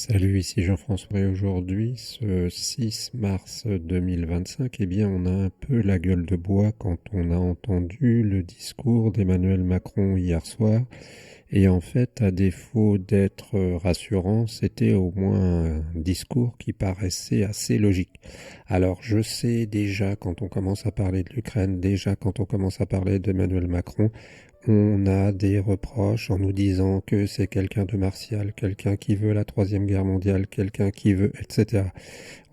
Salut, ici Jean-François et aujourd'hui, ce 6 mars 2025, eh bien, on a un peu la gueule de bois quand on a entendu le discours d'Emmanuel Macron hier soir. Et en fait, à défaut d'être rassurant, c'était au moins un discours qui paraissait assez logique. Alors, je sais déjà quand on commence à parler de l'Ukraine, déjà quand on commence à parler d'Emmanuel Macron, on a des reproches en nous disant que c'est quelqu'un de martial, quelqu'un qui veut la Troisième Guerre mondiale, quelqu'un qui veut, etc.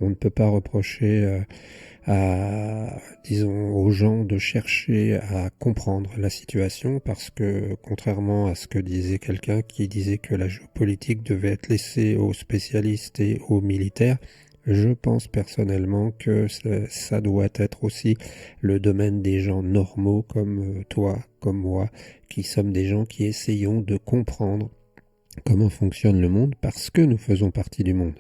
On ne peut pas reprocher disons, aux gens de chercher à comprendre la situation parce que, contrairement à ce que disait quelqu'un qui disait que la géopolitique devait être laissée aux spécialistes et aux militaires, je pense personnellement que ça doit être aussi le domaine des gens normaux comme toi, comme moi, qui sommes des gens qui essayons de comprendre comment fonctionne le monde parce que nous faisons partie du monde.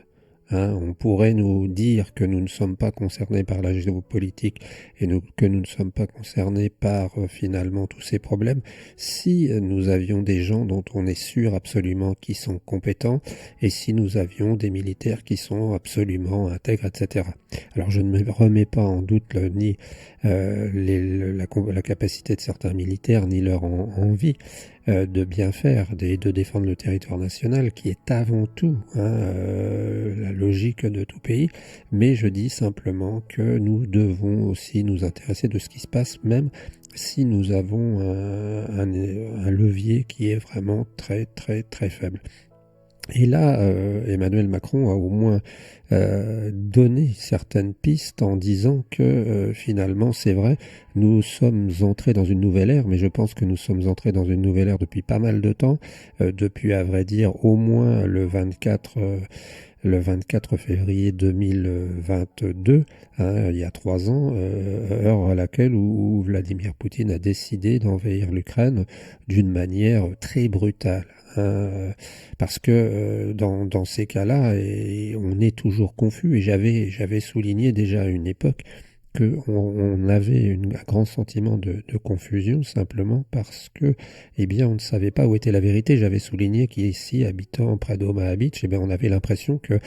On pourrait nous dire que nous ne sommes pas concernés par la géopolitique et que nous ne sommes pas concernés par finalement tous ces problèmes si nous avions des gens dont on est sûr absolument qui sont compétents et si nous avions des militaires qui sont absolument intègres, etc. Alors je ne me remets pas en doute ni la capacité de certains militaires ni leur envie de bien faire, de défendre le territoire national, qui est avant tout la logique de tout pays. Mais je dis simplement que nous devons aussi nous intéresser de ce qui se passe, même si nous avons un levier qui est vraiment très très très faible. Et là, Emmanuel Macron a au moins donné certaines pistes en disant que finalement, c'est vrai, nous sommes entrés dans une nouvelle ère, mais je pense que nous sommes entrés dans une nouvelle ère depuis pas mal de temps, depuis, à vrai dire, au moins le 24 février 2022, il y a 3 ans, heure à laquelle où Vladimir Poutine a décidé d'envahir l'Ukraine d'une manière très brutale. Parce que dans ces cas-là, on est toujours confus, et j'avais souligné déjà à une époque qu'on avait un grand sentiment de confusion simplement parce que, eh bien, on ne savait pas où était la vérité. J'avais souligné qu'ici, habitant près d'Omaha Beach, eh bien, on avait l'impression que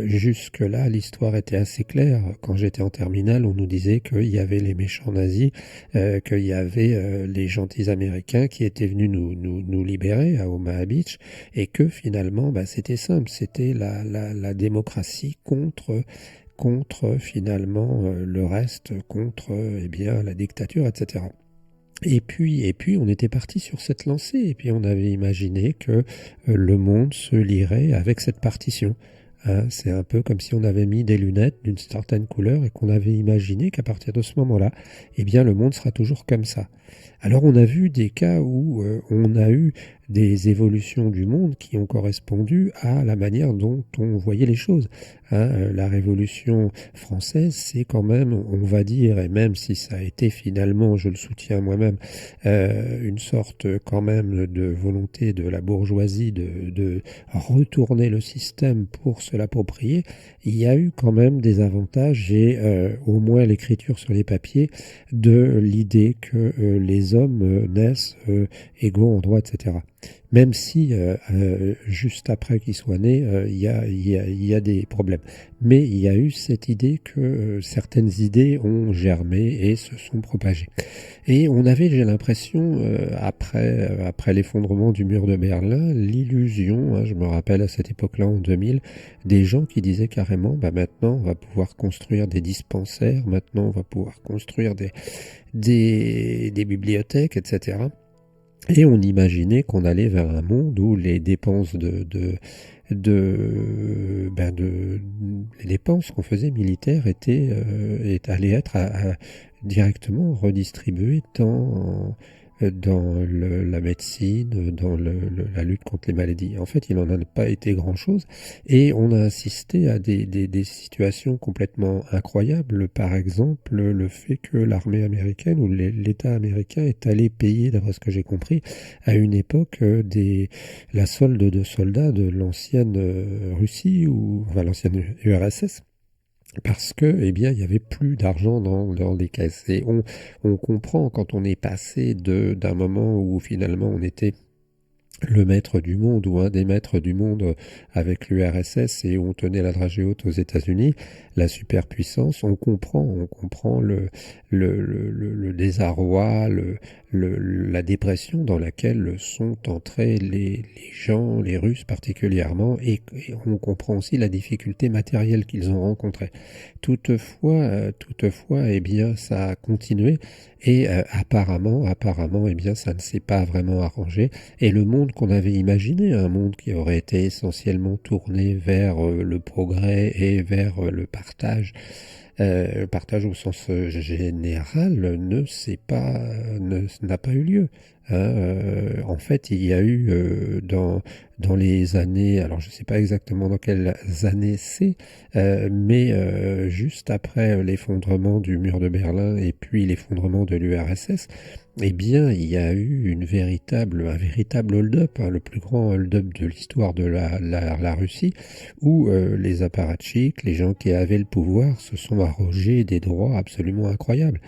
jusque-là, l'histoire était assez claire. Quand j'étais en terminale, on nous disait qu'il y avait les méchants nazis, qu'il y avait les gentils Américains qui étaient venus nous libérer à Omaha Beach, et que finalement, bah, c'était simple, c'était la démocratie contre finalement le reste, contre eh bien la dictature, etc. Et puis, on était parti sur cette lancée, et puis on avait imaginé que le monde se lirait avec cette partition. C'est un peu comme si on avait mis des lunettes d'une certaine couleur et qu'on avait imaginé qu'à partir de ce moment-là, eh bien, le monde sera toujours comme ça. Alors, on a vu des cas où on a eu des évolutions du monde qui ont correspondu à la manière dont on voyait les choses. La Révolution française, c'est quand même, on va dire, et même si ça a été finalement, je le soutiens moi-même, une sorte quand même de volonté de la bourgeoisie de retourner le système pour se l'approprier, il y a eu quand même des avantages et au moins l'écriture sur les papiers de l'idée que les hommes naissent égaux en droit, etc. Même si juste après qu'ils soient nés, il y a des problèmes. Mais il y a eu cette idée que certaines idées ont germé et se sont propagées. Et on avait, j'ai l'impression, après l'effondrement du mur de Berlin, l'illusion, je me rappelle à cette époque-là, en 2000, des gens qui disaient carrément, bah maintenant on va pouvoir construire des dispensaires, maintenant on va pouvoir construire des bibliothèques, etc. Et on imaginait qu'on allait vers un monde où les dépenses les dépenses qu'on faisait militaires allaient être directement redistribuées dans la médecine, dans la lutte contre les maladies. En fait, il n'en a pas été grand-chose et on a assisté à des situations complètement incroyables. Par exemple, le fait que l'armée américaine ou l'État américain est allé payer, d'après ce que j'ai compris, à une époque la solde de soldats de l'ancienne Russie ou enfin l'ancienne URSS. Parce que, eh bien, il n'y avait plus d'argent dans les caisses. Et on comprend quand on est passé d'un moment où finalement on était le maître du monde ou un des maîtres du monde avec l'URSS et on tenait la dragée haute aux États-Unis, la superpuissance, on comprend le désarroi, la dépression dans laquelle sont entrés les gens, les Russes particulièrement, et on comprend aussi la difficulté matérielle qu'ils ont rencontrée. Toutefois, eh bien, ça a continué et apparemment, eh bien, ça ne s'est pas vraiment arrangé. Et le monde qu'on avait imaginé, un monde qui aurait été essentiellement tourné vers le progrès et vers le partage au sens général n'a pas eu lieu. Hein. En fait, il y a eu dans les années, alors je ne sais pas exactement dans quelles années c'est, mais juste après l'effondrement du mur de Berlin et puis l'effondrement de l'URSS, eh bien, il y a eu un véritable hold-up, hein, le plus grand hold-up de l'histoire de la Russie, où les apparatchiks, les gens qui avaient le pouvoir, se sont arrogés des droits absolument incroyables.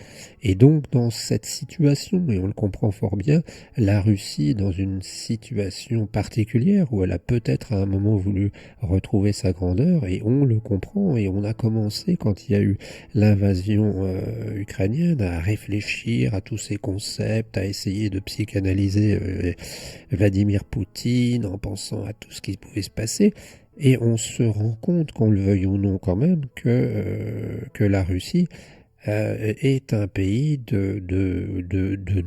Et donc, dans cette situation, et on le comprend fort bien, la Russie, dans une situation particulière, où elle a peut-être à un moment voulu retrouver sa grandeur, et on le comprend, et on a commencé, quand il y a eu l'invasion ukrainienne, à réfléchir à tous ces concepts, à essayer de psychanalyser Vladimir Poutine en pensant à tout ce qui pouvait se passer. Et on se rend compte, qu'on le veuille ou non quand même, que la Russie est un pays de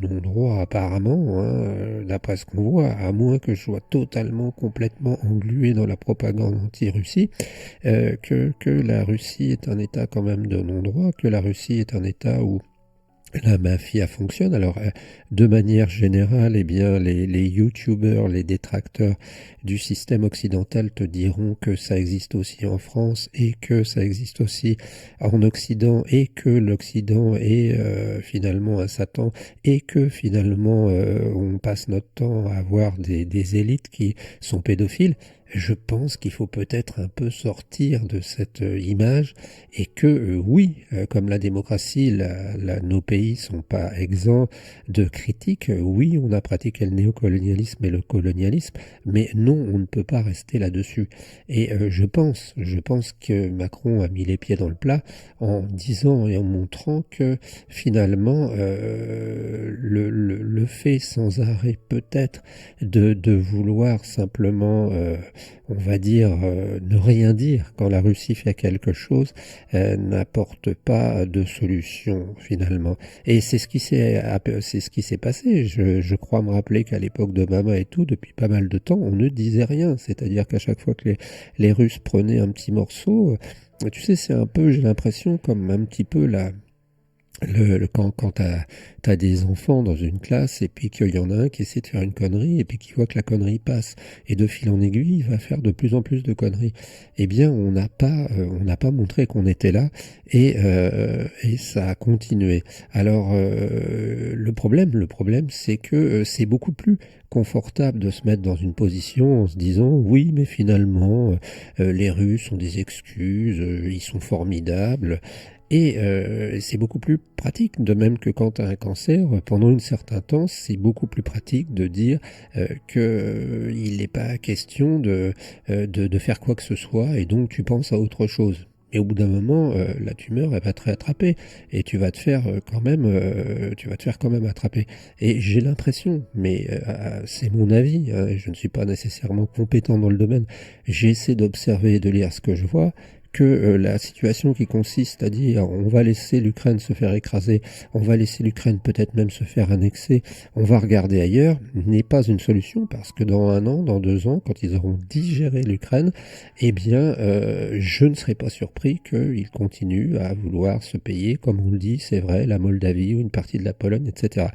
non-droit apparemment, hein, d'après ce qu'on voit, à moins que je sois totalement, complètement englué dans la propagande anti-Russie, que la Russie est un État quand même de non-droit, que la Russie est un État où la mafia fonctionne. Alors, de manière générale, eh bien, les youtubeurs, les détracteurs du système occidental te diront que ça existe aussi en France et que ça existe aussi en Occident et que l'Occident est finalement un Satan et que finalement on passe notre temps à avoir des élites qui sont pédophiles. Je pense qu'il faut peut-être un peu sortir de cette image et que oui, comme la démocratie, nos pays sont pas exempts de critiques. Oui, on a pratiqué le néocolonialisme et le colonialisme, mais non, on ne peut pas rester là-dessus. Et je pense que Macron a mis les pieds dans le plat en disant et en montrant que finalement le fait sans arrêt peut-être de vouloir simplement on va dire, ne rien dire quand la Russie fait quelque chose n'apporte pas de solution finalement. Et c'est ce qui s'est passé. Je crois me rappeler qu'à l'époque d'Obama et tout, depuis pas mal de temps, on ne disait rien. C'est-à-dire qu'à chaque fois que les Russes prenaient un petit morceau, tu sais, c'est un peu, j'ai l'impression, comme un petit peu quand t'as des enfants dans une classe et puis qu'il y en a un qui essaie de faire une connerie et puis qui voit que la connerie passe et de fil en aiguille il va faire de plus en plus de conneries. Eh bien on n'a pas montré qu'on était là et ça a continué. Alors le problème c'est que c'est beaucoup plus confortable de se mettre dans une position en se disant oui mais finalement les Russes ont des excuses, ils sont formidables. Et c'est beaucoup plus pratique, de même que quand tu as un cancer, pendant un certain temps, c'est beaucoup plus pratique de dire qu'il n'est pas question de faire quoi que ce soit, et donc tu penses à autre chose. Mais au bout d'un moment, la tumeur, elle va te réattraper, et tu vas te faire quand même attraper. Et j'ai l'impression, mais c'est mon avis, hein, je ne suis pas nécessairement compétent dans le domaine, j'essaie d'observer et de lire ce que je vois, que la situation qui consiste à dire on va laisser l'Ukraine se faire écraser, on va laisser l'Ukraine peut-être même se faire annexer, on va regarder ailleurs, n'est pas une solution parce que dans 1 an, dans 2 ans, quand ils auront digéré l'Ukraine, eh bien je ne serai pas surpris qu'ils continuent à vouloir se payer, comme on le dit, c'est vrai, la Moldavie ou une partie de la Pologne, etc.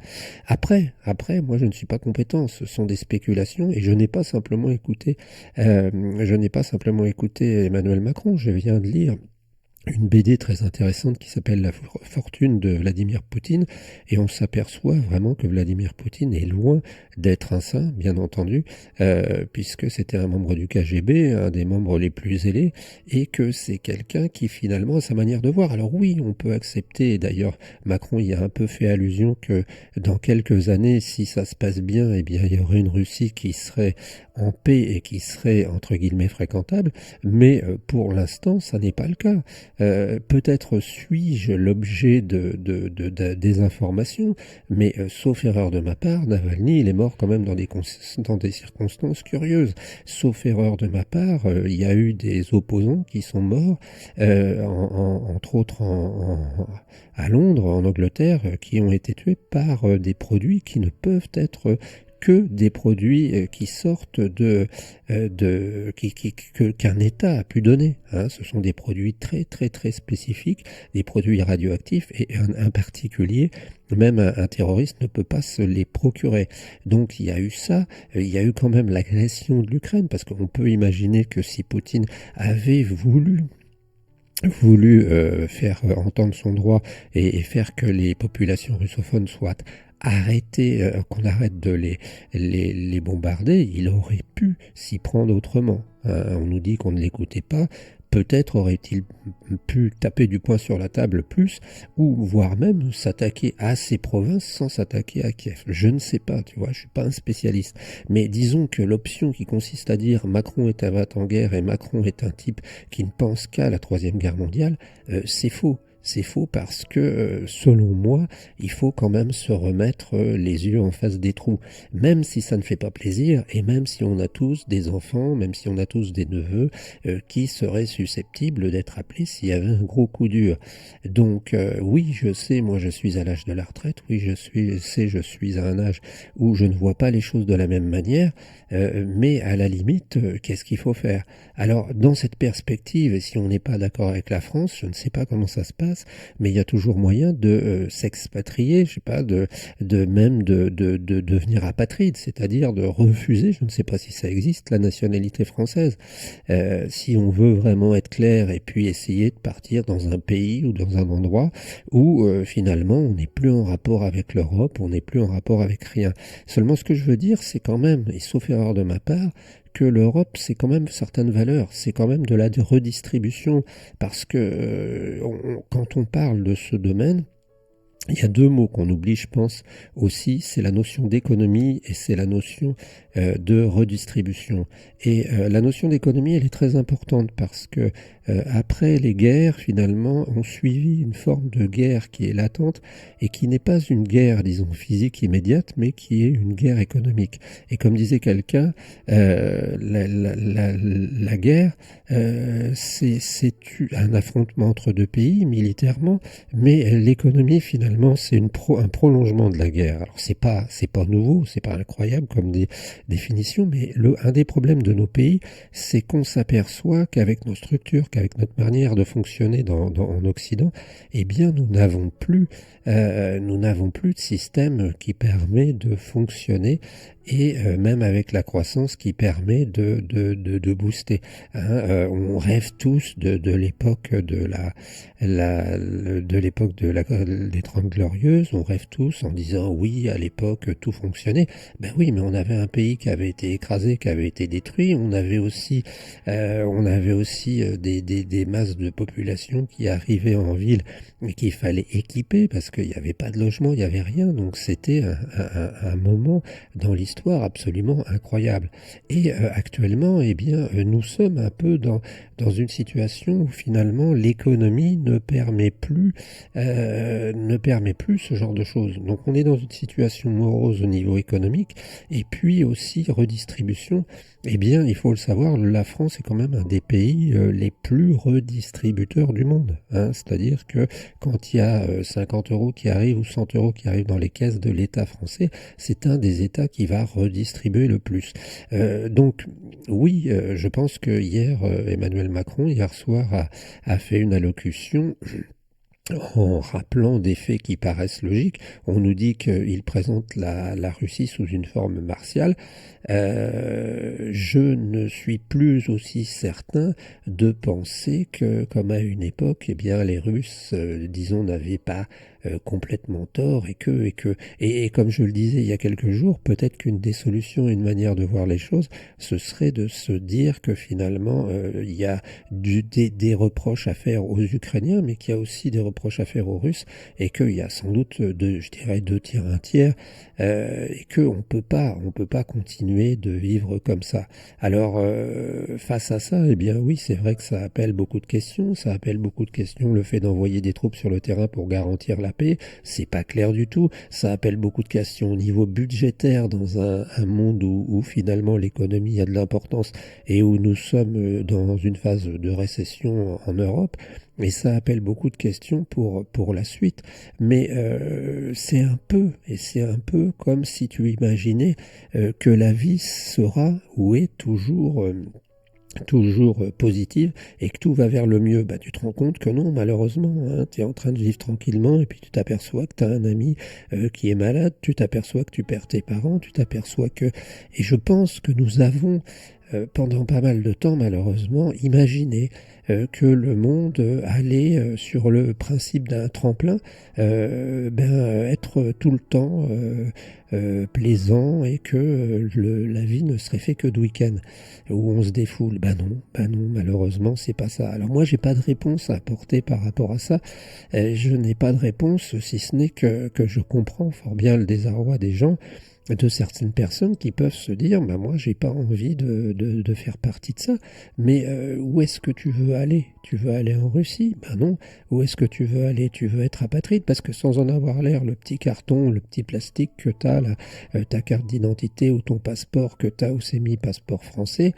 Après, moi je ne suis pas compétent, ce sont des spéculations et je n'ai pas simplement écouté Emmanuel Macron, je viens de lire une BD très intéressante qui s'appelle La fortune de Vladimir Poutine, et on s'aperçoit vraiment que Vladimir Poutine est loin d'être un saint, bien entendu, puisque c'était un membre du KGB, un des membres les plus zélés, et que c'est quelqu'un qui finalement a sa manière de voir. Alors oui, on peut accepter, et d'ailleurs Macron y a un peu fait allusion, que dans quelques années, si ça se passe bien, eh bien il y aurait une Russie qui serait en paix et qui serait entre guillemets fréquentable, mais pour l'instant ça n'est pas le cas. Peut-être suis-je l'objet des informations, mais sauf erreur de ma part, Navalny, il est mort quand même dans des circonstances curieuses. Sauf erreur de ma part, il y a eu des opposants qui sont morts, entre autres à Londres, en Angleterre, qui ont été tués par des produits qui ne peuvent être que des produits qui sortent qu'un État a pu donner. Hein. Ce sont des produits très très très spécifiques, des produits radioactifs, et un particulier, même un terroriste, ne peut pas se les procurer. Donc il y a eu ça, il y a eu quand même l'agression de l'Ukraine, parce qu'on peut imaginer que si Poutine avait voulu faire entendre son droit, et faire que les populations russophones soient arrêtées, qu'on arrête de les bombarder, il aurait pu s'y prendre autrement. On nous dit qu'on ne l'écoutait pas. Peut-être aurait-il pu taper du poing sur la table plus, ou voire même s'attaquer à ces provinces sans s'attaquer à Kiev. Je ne sais pas, tu vois, je suis pas un spécialiste. Mais disons que l'option qui consiste à dire Macron est un va-t-en-guerre et Macron est un type qui ne pense qu'à la Troisième Guerre mondiale, c'est faux. C'est faux parce que, selon moi, il faut quand même se remettre les yeux en face des trous. Même si ça ne fait pas plaisir, et même si on a tous des enfants, même si on a tous des neveux, qui seraient susceptibles d'être appelés s'il y avait un gros coup dur. Donc oui, je sais, moi je suis à l'âge de la retraite, oui je suis à un âge où je ne vois pas les choses de la même manière, mais à la limite, qu'est-ce qu'il faut faire? Alors dans cette perspective, et si on n'est pas d'accord avec la France, je ne sais pas comment ça se passe, mais il y a toujours moyen de s'expatrier, je sais pas, de devenir apatride, c'est-à-dire de refuser, je ne sais pas si ça existe, la nationalité française. Si on veut vraiment être clair, et puis essayer de partir dans un pays ou dans un endroit où finalement on n'est plus en rapport avec l'Europe, on n'est plus en rapport avec rien. Seulement ce que je veux dire, c'est quand même, et sauf erreur de ma part, que l'Europe, c'est quand même certaines valeurs, c'est quand même de la redistribution, parce que quand on parle de ce domaine, il y a deux mots qu'on oublie, je pense, aussi, c'est la notion d'économie et c'est la notion de redistribution. Et la notion d'économie, elle est très importante parce que après les guerres, finalement, ont suivi une forme de guerre qui est latente et qui n'est pas une guerre, disons, physique immédiate, mais qui est une guerre économique. Et comme disait quelqu'un, la guerre, c'est un affrontement entre deux pays, militairement, mais l'économie, finalement, c'est un prolongement de la guerre. Alors, c'est pas nouveau, c'est pas incroyable comme définition, mais un des problèmes de nos pays, c'est qu'on s'aperçoit qu'avec nos structures, qu'avec notre manière de fonctionner en Occident, eh bien, nous n'avons plus de système qui permet de fonctionner, et même avec la croissance qui permet de booster. Hein, on rêve tous de l'époque des 30 Glorieuses, on rêve tous en disant oui, à l'époque tout fonctionnait. Ben oui, mais on avait un pays qui avait été écrasé, qui avait été détruit, on avait aussi des masses de population qui arrivaient en ville et qu'il fallait équiper parce qu'il n'y avait pas de logement, il n'y avait rien, donc c'était un moment dans l'histoire absolument incroyable. Et actuellement, eh bien, nous sommes un peu dans une situation où finalement l'économie ne permet plus ce genre de choses. Donc on est dans une situation morose au niveau économique, et puis aussi redistribution. Eh bien, il faut le savoir, la France est quand même un des pays les plus redistributeurs du monde. Hein. C'est-à-dire que quand il y a 50 euros qui arrivent ou 100 euros qui arrivent dans les caisses de l'État français, c'est un des États qui va redistribuer le plus. Donc, oui, je pense que hier, Emmanuel Macron, hier soir, a fait une allocution en rappelant des faits qui paraissent logiques. On nous dit qu'il présente la Russie sous une forme martiale. Je ne suis plus aussi certain de penser que, comme à une époque, eh bien, les Russes, disons, n'avaient pas complètement tort et comme je le disais il y a quelques jours, peut-être qu'une des solutions, une manière de voir les choses, ce serait de se dire que finalement, il y a des reproches à faire aux Ukrainiens, mais qu'il y a aussi des reproches à faire aux Russes et qu'il y a sans doute, je dirais, deux tiers, un tiers, et on peut pas continuer de vivre comme ça. Alors, face à ça, eh bien oui, c'est vrai que ça appelle beaucoup de questions. Ça appelle beaucoup de questions le fait d'envoyer des troupes sur le terrain pour garantir la paix. C'est pas clair du tout. Ça appelle beaucoup de questions au niveau budgétaire dans un monde où finalement l'économie a de l'importance et où nous sommes dans une phase de récession en Europe. Et ça appelle beaucoup de questions pour la suite. Mais c'est un peu comme si tu imaginais que la vie sera ou est toujours positive et que tout va vers le mieux, bah, tu te rends compte que non, malheureusement, hein, tu es en train de vivre tranquillement et puis tu t'aperçois que tu as un ami qui est malade, tu t'aperçois que tu perds tes parents, tu t'aperçois que... Et je pense que nous avons, pendant pas mal de temps, malheureusement, imaginé que le monde allait, sur le principe d'un tremplin, être tout le temps plaisant et que la vie ne serait fait que de week-end où on se défoule. Ben non, malheureusement, c'est pas ça. Alors moi, j'ai pas de réponse à apporter par rapport à ça. Je n'ai pas de réponse, si ce n'est que je comprends fort bien le désarroi des gens, de certaines personnes qui peuvent se dire, bah moi j'ai pas envie de faire partie de ça, mais où est-ce que tu veux aller? Tu veux aller en Russie? Ben non. Où est-ce que tu veux aller? Tu veux être apatride? Parce que sans en avoir l'air, le petit carton, le petit plastique que tu as, ta carte d'identité ou ton passeport que tu as ou c'est mis passeport français,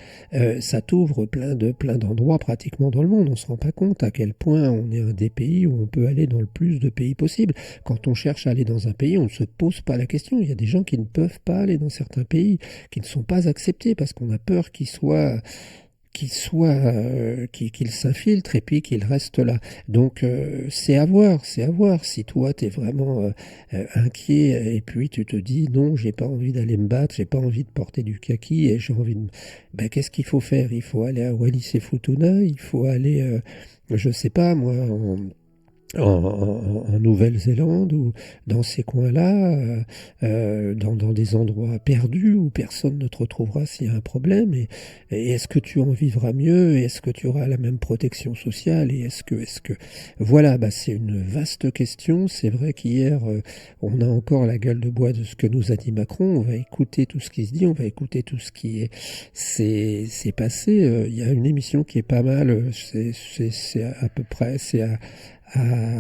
ça t'ouvre plein d'endroits pratiquement dans le monde. On se rend pas compte à quel point on est un des pays où on peut aller dans le plus de pays possible. Quand on cherche à aller dans un pays, on ne se pose pas la question. Il y a des gens qui ne peuvent pas aller dans certains pays, qui ne sont pas acceptés parce qu'on a peur qu'ils s'infiltrent et puis qu'ils restent là. Donc c'est à voir si toi tu es vraiment inquiet et puis tu te dis non, j'ai pas envie d'aller me battre, j'ai pas envie de porter du kaki et j'ai envie de... Ben, qu'est-ce qu'il faut faire? Il faut aller à Wallis et Futuna, il faut aller, je sais pas moi, en Nouvelle-Zélande ou dans ces coins-là, dans des endroits perdus où personne ne te retrouvera s'il y a un problème. Et est-ce que tu en vivras mieux? Et est-ce que tu auras la même protection sociale? Et voilà, bah, c'est une vaste question. C'est vrai qu'hier, on a encore la gueule de bois de ce que nous a dit Macron. On va écouter tout ce qui se dit, on va écouter tout ce qui c'est passé. Il y a une émission qui est pas mal. C'est à peu près,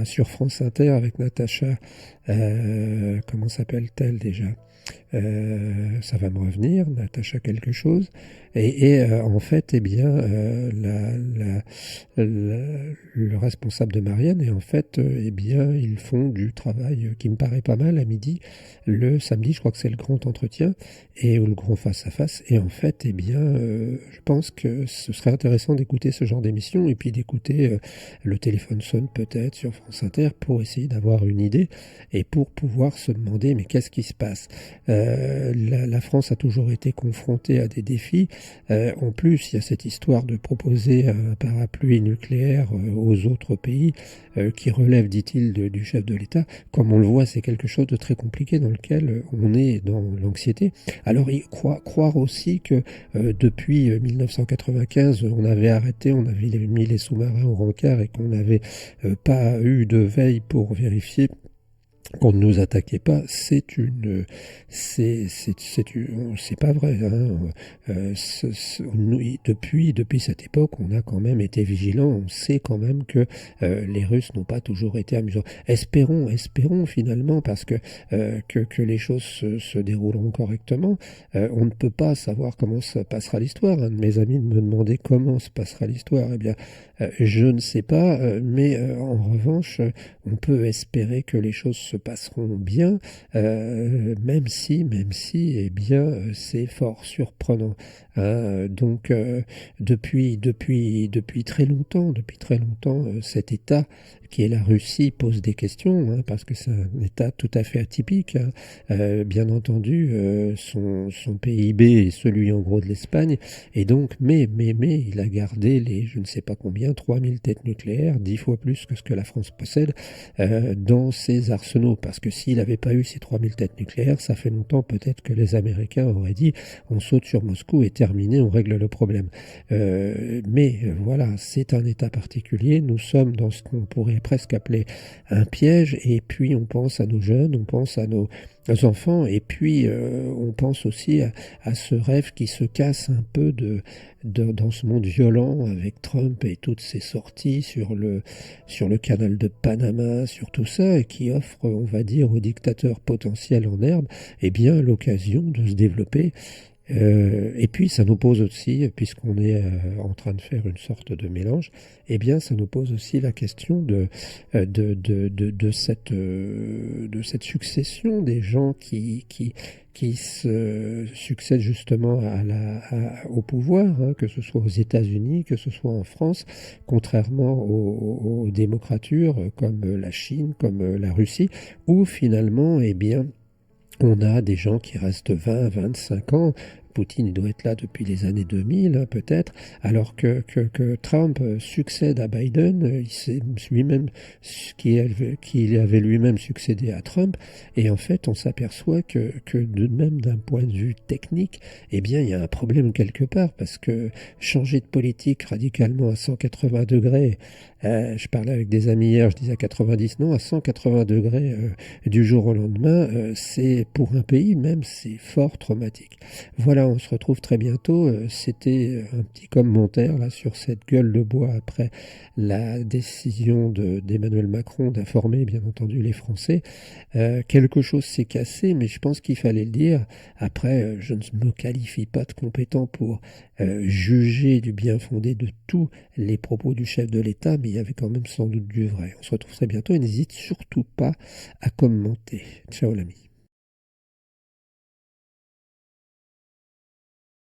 sur France Inter avec Natacha, comment s'appelle-t-elle déjà? Ça va me revenir, Natacha quelque chose. En fait, eh bien, le responsable de Marianne, et en fait, eh bien, ils font du travail qui me paraît pas mal à midi. Le samedi, je crois que c'est le grand entretien ou le grand face-à-face. Et en fait, eh bien, je pense que ce serait intéressant d'écouter ce genre d'émission et puis d'écouter le téléphone sonne peut-être sur France Inter pour essayer d'avoir une idée et pour pouvoir se demander mais qu'est-ce qui se passe? La France a toujours été confrontée à des défis. En plus, il y a cette histoire de proposer un parapluie nucléaire aux autres pays qui relève, dit-il, du chef de l'État. Comme on le voit, c'est quelque chose de très compliqué dans lequel on est dans l'anxiété. Alors, croire aussi que depuis 1995, on avait arrêté, on avait mis les sous-marins au rencard et qu'on n'avait pas eu de veille pour vérifier qu'on ne nous attaquait pas, c'est pas vrai. Hein. Depuis cette époque, on a quand même été vigilants. On sait quand même que les Russes n'ont pas toujours été amusants. Espérons finalement, parce que les choses se dérouleront correctement. On ne peut pas savoir comment se passera l'histoire. Un de mes amis me demandait comment se passera l'histoire. Eh bien, je ne sais pas, mais en revanche, on peut espérer que les choses se passeront bien, même si, eh bien, c'est fort surprenant. Hein. Donc, depuis très longtemps, cet État qui est la Russie, pose des questions, hein, parce que c'est un État tout à fait atypique, hein. Bien entendu, son PIB est celui en gros de l'Espagne, et donc, mais, il a gardé les, je ne sais pas combien, 3000 têtes nucléaires, 10 fois plus que ce que la France possède, dans ses arsenaux. Parce que s'il n'avait pas eu ces 3000 têtes nucléaires, ça fait longtemps peut-être que les Américains auraient dit on saute sur Moscou et terminé, on règle le problème. Mais voilà, c'est un État particulier. Nous sommes dans ce qu'on pourrait presque appeler un piège, et puis on pense à nos jeunes, on pense à nos enfants, et puis on pense aussi à ce rêve qui se casse un peu dans ce monde violent avec Trump et toutes ses sorties sur le canal de Panama, sur tout ça, et qui offre, on va dire, aux dictateurs potentiels en herbe, eh bien, l'occasion de se développer. Et puis ça nous pose aussi, puisqu'on est en train de faire une sorte de mélange, eh bien ça nous pose aussi la question de cette succession des gens qui se succèdent justement au pouvoir, hein, que ce soit aux États-Unis, que ce soit en France, contrairement aux démocratures comme la Chine, comme la Russie, où finalement, eh bien, on a des gens qui restent 20, 25 ans. Poutine, il doit être là depuis les années 2000, hein, peut-être, alors que Trump succède à Biden, il s'est lui-même, qu'il avait lui-même succédé à Trump, et en fait, on s'aperçoit que de même d'un point de vue technique, eh bien, il y a un problème quelque part, parce que changer de politique radicalement à 180 degrés, je parlais avec des amis hier, je disais à 90, non, à 180 degrés du jour au lendemain, c'est pour un pays même, c'est fort traumatique. Voilà, on se retrouve très bientôt. C'était un petit commentaire là sur cette gueule de bois après la décision d'Emmanuel Macron d'informer bien entendu les Français. Quelque chose s'est cassé, mais je pense qu'il fallait le dire. Après, je ne me qualifie pas de compétent pour juger du bien fondé de tous les propos du chef de l'État, mais il y avait quand même sans doute du vrai. On se retrouve très bientôt et n'hésite surtout pas à commenter. Ciao l'ami.